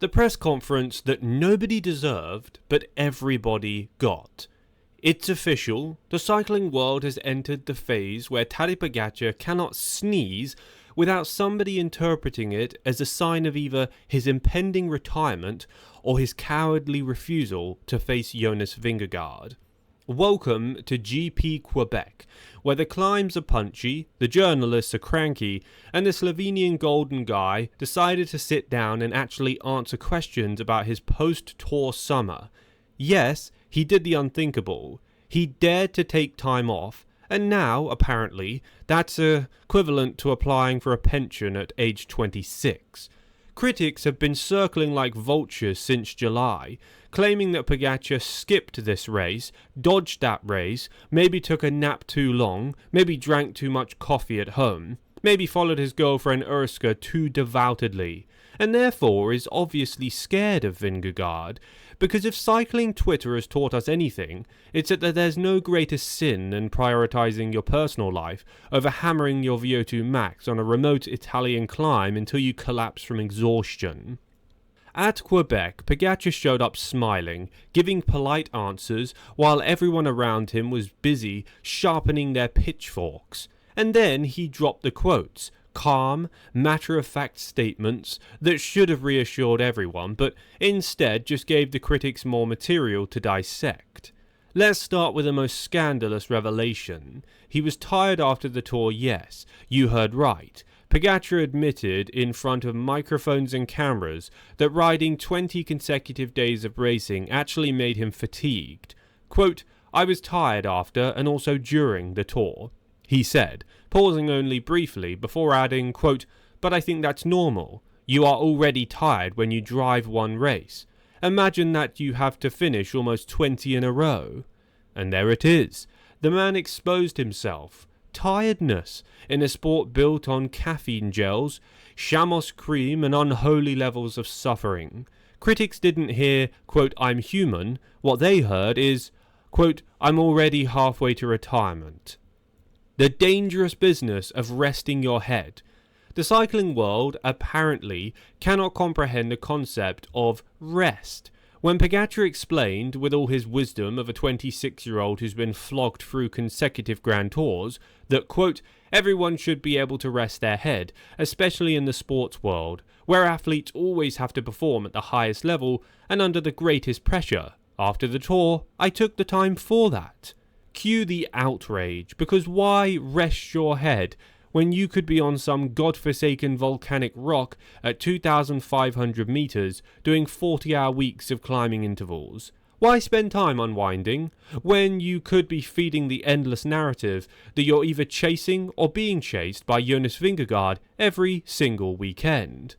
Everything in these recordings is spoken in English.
The press conference that nobody deserved, but everybody got. It's official, the cycling world has entered the phase where Tadej Pogačar cannot sneeze without somebody interpreting it as a sign of either his impending retirement or his cowardly refusal to face Jonas Vingegaard. Welcome to GP Québec, where the climbs are punchy, the journalists are cranky, and the Slovenian golden guy decided to sit down and actually answer questions about his post-tour summer. Yes, he did the unthinkable. He dared to take time off, and now, apparently, that's equivalent to applying for a pension at age 26. Critics have been circling like vultures since July, claiming that Pogačar skipped this race, dodged that race, maybe took a nap too long, maybe drank too much coffee at home, maybe followed his girlfriend Urska too devoutedly, and therefore is obviously scared of Vingegaard, because if cycling Twitter has taught us anything, it's that there's no greater sin than prioritising your personal life over hammering your VO2 max on a remote Italian climb until you collapse from exhaustion. At Quebec, Pogačar showed up smiling, giving polite answers, while everyone around him was busy sharpening their pitchforks. And then he dropped the quotes, calm, matter-of-fact statements that should have reassured everyone, but instead just gave the critics more material to dissect. Let's start with the most scandalous revelation. He was tired after the tour, yes, you heard right. Pogačar admitted in front of microphones and cameras that riding 20 consecutive days of racing actually made him fatigued. Quote, I was tired after and also during the tour, he said, pausing only briefly before adding, quote, but I think that's normal. You are already tired when you drive one race. Imagine that you have to finish almost 20 in a row. And there it is. The man exposed himself. Tiredness in a sport built on caffeine gels, Chamos cream and unholy levels of suffering. Critics didn't hear, quote, I'm human. What they heard is, quote, I'm already halfway to retirement. The dangerous business of resting your head. The cycling world apparently cannot comprehend the concept of rest. When Pogačar explained, with all his wisdom of a 26-year-old who's been flogged through consecutive Grand Tours, that, quote, everyone should be able to rest their head, especially in the sports world, where athletes always have to perform at the highest level and under the greatest pressure. After the tour, I took the time for that. Cue the outrage, because why rest your head when you could be on some godforsaken volcanic rock at 2,500 meters doing 40-hour weeks of climbing intervals? Why spend time unwinding when you could be feeding the endless narrative that you're either chasing or being chased by Jonas Vingegaard every single weekend?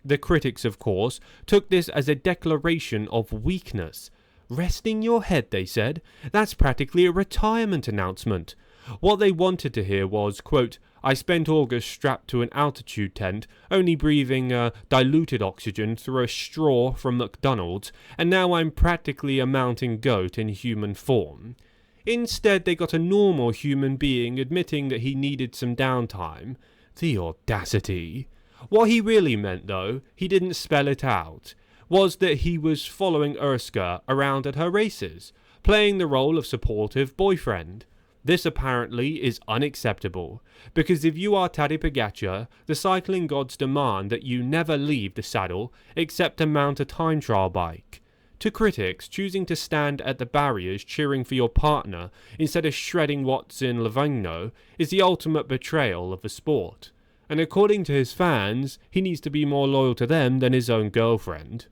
The critics, of course, took this as a declaration of weakness. Resting your head, they said. That's practically a retirement announcement. What they wanted to hear was, quote, I spent August strapped to an altitude tent, only breathing diluted oxygen through a straw from McDonald's, and now I'm practically a mountain goat in human form. Instead, they got a normal human being admitting that he needed some downtime. The audacity. What he really meant, though, he didn't spell it out, was that he was following Urska around at her races, playing the role of supportive boyfriend. This apparently is unacceptable, because if you are Tadej Pogačar, the cycling gods demand that you never leave the saddle except to mount a time trial bike. To critics, choosing to stand at the barriers cheering for your partner instead of shredding what's in Livigno is the ultimate betrayal of the sport. And according to his fans, he needs to be more loyal to them than his own girlfriend.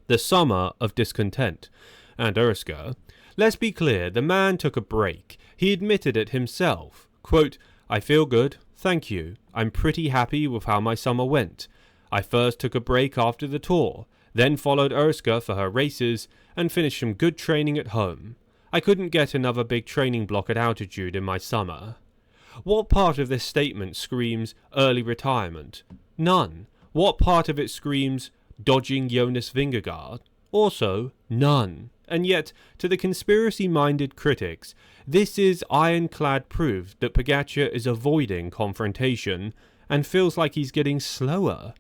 The summer of discontent. And Urska. Let's be clear, the man took a break. He admitted it himself. Quote, I feel good, thank you. I'm pretty happy with how my summer went. I first took a break after the tour, then followed Urska for her races, and finished some good training at home. I couldn't get another big training block at altitude in my summer. What part of this statement screams early retirement? None. What part of it screams dodging Jonas Vingegaard? Also, none. And yet, to the conspiracy-minded critics, this is ironclad proof that Pogačar is avoiding confrontation and feels like he's getting slower.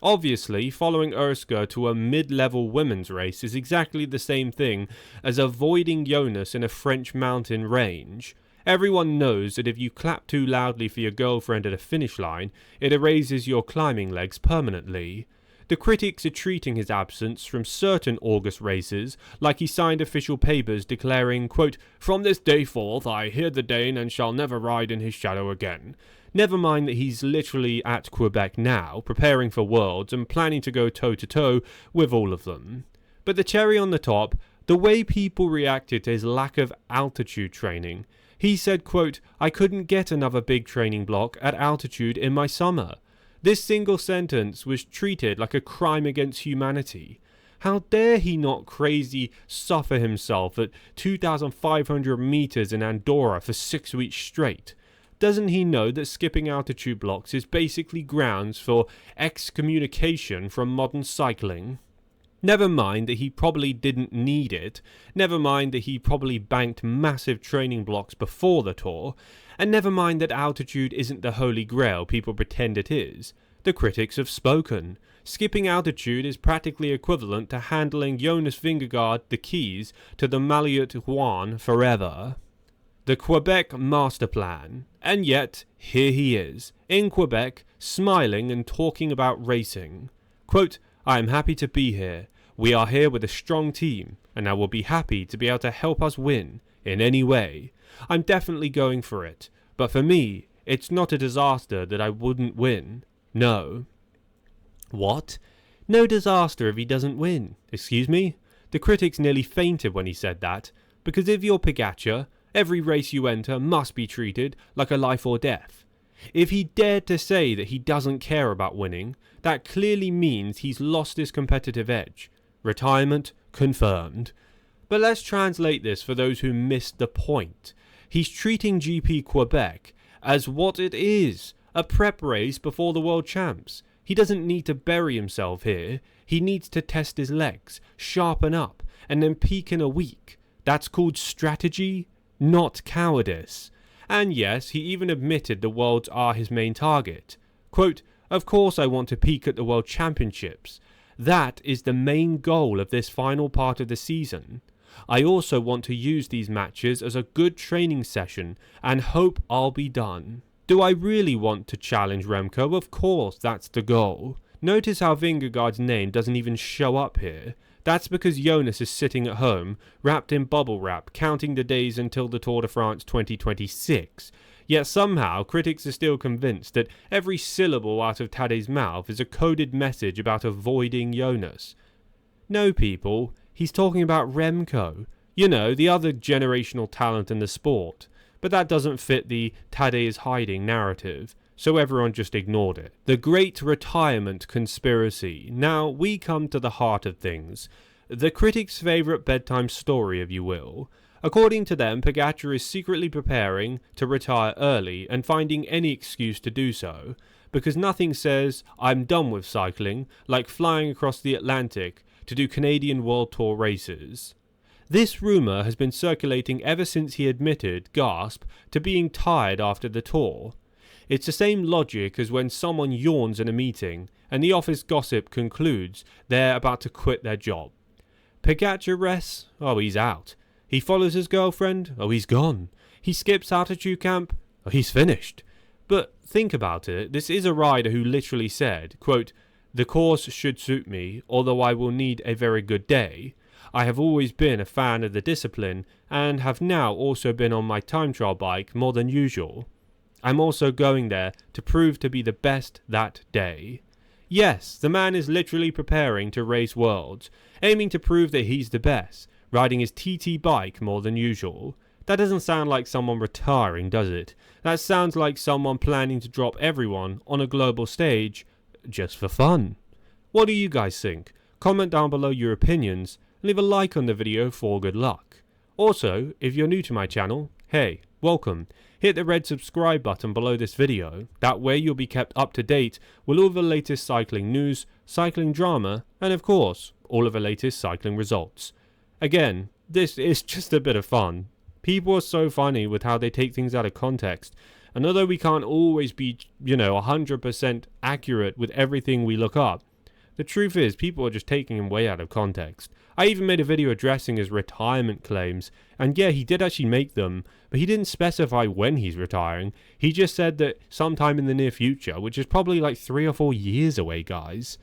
Obviously, following Urska to a mid-level women's race is exactly the same thing as avoiding Jonas in a French mountain range. Everyone knows that if you clap too loudly for your girlfriend at a finish line, it erases your climbing legs permanently. The critics are treating his absence from certain August races like he signed official papers declaring, quote, "From this day forth I hear the Dane and shall never ride in his shadow again." Never mind that he's literally at Quebec now, preparing for Worlds and planning to go toe-to-toe with all of them. But the cherry on the top, the way people reacted to his lack of altitude training. He said, quote, "I couldn't get another big training block at altitude in my summer." This single sentence was treated like a crime against humanity. How dare he not crazy suffer himself at 2,500 meters in Andorra for 6 weeks straight? Doesn't he know that skipping altitude blocks is basically grounds for excommunication from modern cycling? Never mind that he probably didn't need it, never mind that he probably banked massive training blocks before the tour, and never mind that altitude isn't the holy grail people pretend it is. The critics have spoken. Skipping altitude is practically equivalent to handling Jonas Vingegaard the keys to the Maillot Juan forever. The Quebec master plan. And yet, here he is, in Quebec, smiling and talking about racing. Quote, "I am happy to be here. We are here with a strong team, and I will be happy to be able to help us win, in any way. I'm definitely going for it, but for me, it's not a disaster that I wouldn't win. No." What? No disaster if he doesn't win? Excuse me? The critics nearly fainted when he said that, because if you're Pogačar, every race you enter must be treated like a life or death. If he dared to say that he doesn't care about winning, that clearly means he's lost his competitive edge. Retirement confirmed. But let's translate this for those who missed the point. He's treating GP Quebec as what it is, a prep race before the World Champs. He doesn't need to bury himself here. He needs to test his legs, sharpen up, and then peak in a week. That's called strategy, not cowardice. And yes, he even admitted the Worlds are his main target. Quote, "Of course I want to peak at the World Championships. That is the main goal of this final part of the season. I also want to use these matches as a good training session and hope I'll be done." Do I really want to challenge Remco? Of course, that's the goal. Notice how Vingegaard's name doesn't even show up here. That's because Jonas is sitting at home, wrapped in bubble wrap, counting the days until the Tour de France 2026. Yet somehow, critics are still convinced that every syllable out of Tadej's mouth is a coded message about avoiding Jonas. No, people, he's talking about Remco. You know, the other generational talent in the sport. But that doesn't fit the Tadej is hiding narrative, so everyone just ignored it. The Great Retirement Conspiracy. Now, we come to the heart of things. The critics' favourite bedtime story, if you will. According to them, Pogačar is secretly preparing to retire early and finding any excuse to do so, because nothing says, "I'm done with cycling," like flying across the Atlantic to do Canadian World Tour races. This rumour has been circulating ever since he admitted, gasp, to being tired after the tour. It's the same logic as when someone yawns in a meeting and the office gossip concludes they're about to quit their job. Pogačar rests? Oh, he's out. He follows his girlfriend? Oh, he's gone. He skips altitude camp? Oh, he's finished. But think about it, this is a rider who literally said, quote, "The course should suit me, although I will need a very good day. I have always been a fan of the discipline and have now also been on my time trial bike more than usual. I'm also going there to prove to be the best that day." Yes, the man is literally preparing to race Worlds, aiming to prove that he's the best, riding his TT bike more than usual. That doesn't sound like someone retiring, does it? That sounds like someone planning to drop everyone on a global stage just for fun. What do you guys think? Comment down below your opinions. Leave a like on the video for good luck. Also, if you're new to my channel, hey, welcome. Hit the red subscribe button below this video. That way you'll be kept up to date with all the latest cycling news, cycling drama, and of course, all of the latest cycling results. Again, this is just a bit of fun. People are so funny with how they take things out of context. And although we can't always be, 100% accurate with everything we look up, The truth is, people are just taking him way out of context. I even made a video addressing his retirement claims, and yeah, he did actually make them, but he didn't specify when he's retiring. He just said that sometime in the near future, which is probably like 3 or 4 years away, guys.